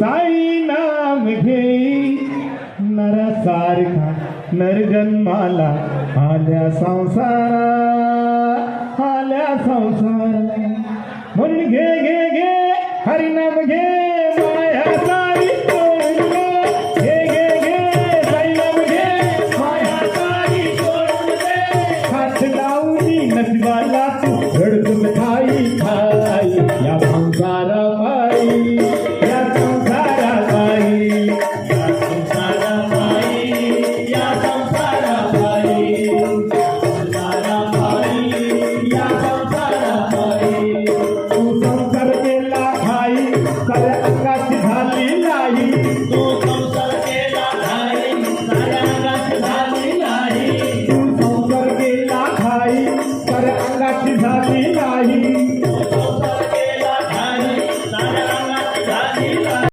साई नाम घे नरासारखा नरजन्माला आल्या संसारा म्हणून घे घे घे हरिनाम घे